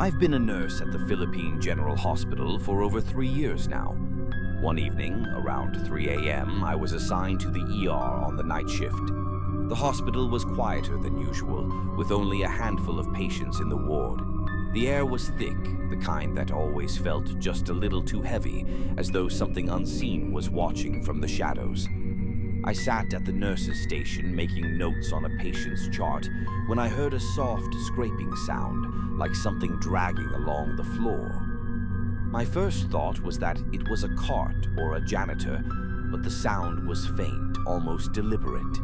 I've been a nurse at the Philippine General Hospital for over 3 years now. One evening, around 3 a.m., I was assigned to the ER on the night shift. The hospital was quieter than usual, with only a handful of patients in the ward. The air was thick, the kind that always felt just a little too heavy, as though something unseen was watching from the shadows. I sat at the nurse's station making notes on a patient's chart when I heard a soft scraping sound, like something dragging along the floor. My first thought was that it was a cart or a janitor, but the sound was faint, almost deliberate.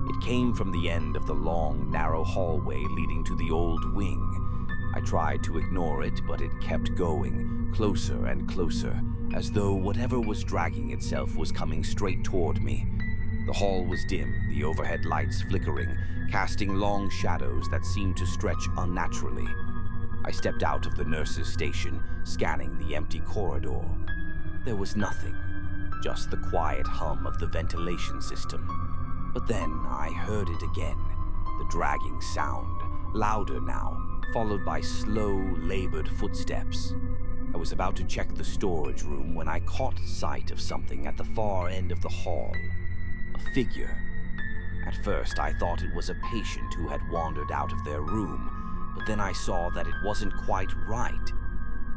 It came from the end of the long, narrow hallway leading to the old wing. I tried to ignore it, but it kept going, closer and closer, as though whatever was dragging itself was coming straight toward me. The hall was dim, the overhead lights flickering, casting long shadows that seemed to stretch unnaturally. I stepped out of the nurse's station, scanning the empty corridor. There was nothing, just the quiet hum of the ventilation system. But then I heard it again, the dragging sound, louder now, followed by slow, labored footsteps. I was about to check the storage room when I caught sight of something at the far end of the hall. A figure. At first, I thought it was a patient who had wandered out of their room, but then I saw that it wasn't quite right.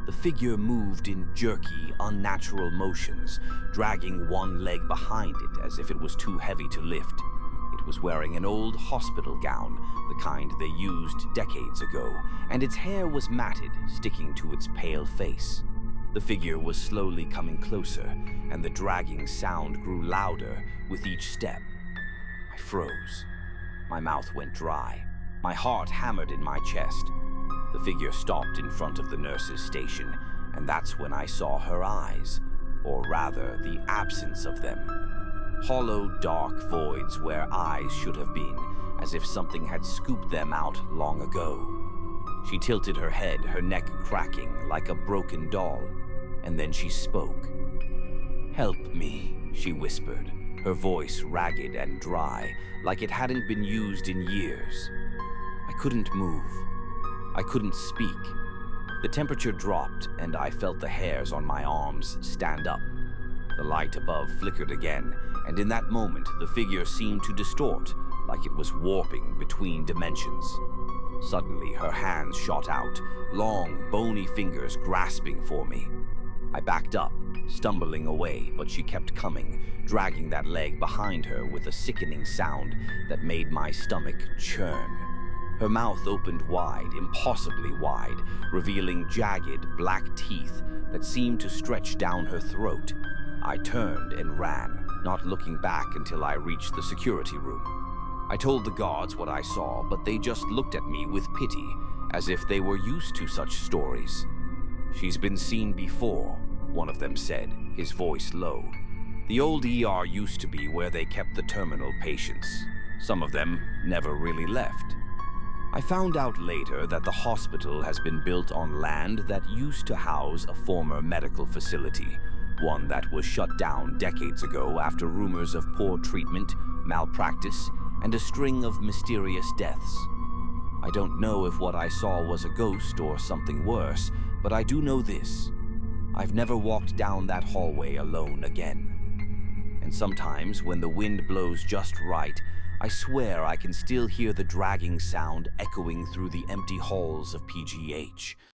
The figure moved in jerky, unnatural motions, dragging one leg behind it as if it was too heavy to lift. It was wearing an old hospital gown, the kind they used decades ago, and its hair was matted, sticking to its pale face. The figure was slowly coming closer, and the dragging sound grew louder with each step. I froze. My mouth went dry. My heart hammered in my chest. The figure stopped in front of the nurse's station, and that's when I saw her eyes, or rather, the absence of them. Hollow, dark voids where eyes should have been, as if something had scooped them out long ago. She tilted her head, her neck cracking like a broken doll, and then she spoke. "Help me," she whispered, her voice ragged and dry, like it hadn't been used in years. I couldn't move. I couldn't speak. The temperature dropped, and I felt the hairs on my arms stand up. The light above flickered again, and in that moment, the figure seemed to distort, like it was warping between dimensions. Suddenly, her hands shot out, long, bony fingers grasping for me. I backed up, stumbling away, but she kept coming, dragging that leg behind her with a sickening sound that made my stomach churn. Her mouth opened wide, impossibly wide, revealing jagged, black teeth that seemed to stretch down her throat. I turned and ran, not looking back until I reached the security room. I told the guards what I saw, but they just looked at me with pity, as if they were used to such stories. "She's been seen before," one of them said, his voice low. "The old ER used to be where they kept the terminal patients. Some of them never really left." I found out later that the hospital has been built on land that used to house a former medical facility, one that was shut down decades ago after rumors of poor treatment, malpractice, and a string of mysterious deaths. I don't know if what I saw was a ghost or something worse, but I do know this. I've never walked down that hallway alone again. And sometimes, when the wind blows just right, I swear I can still hear the dragging sound echoing through the empty halls of PGH.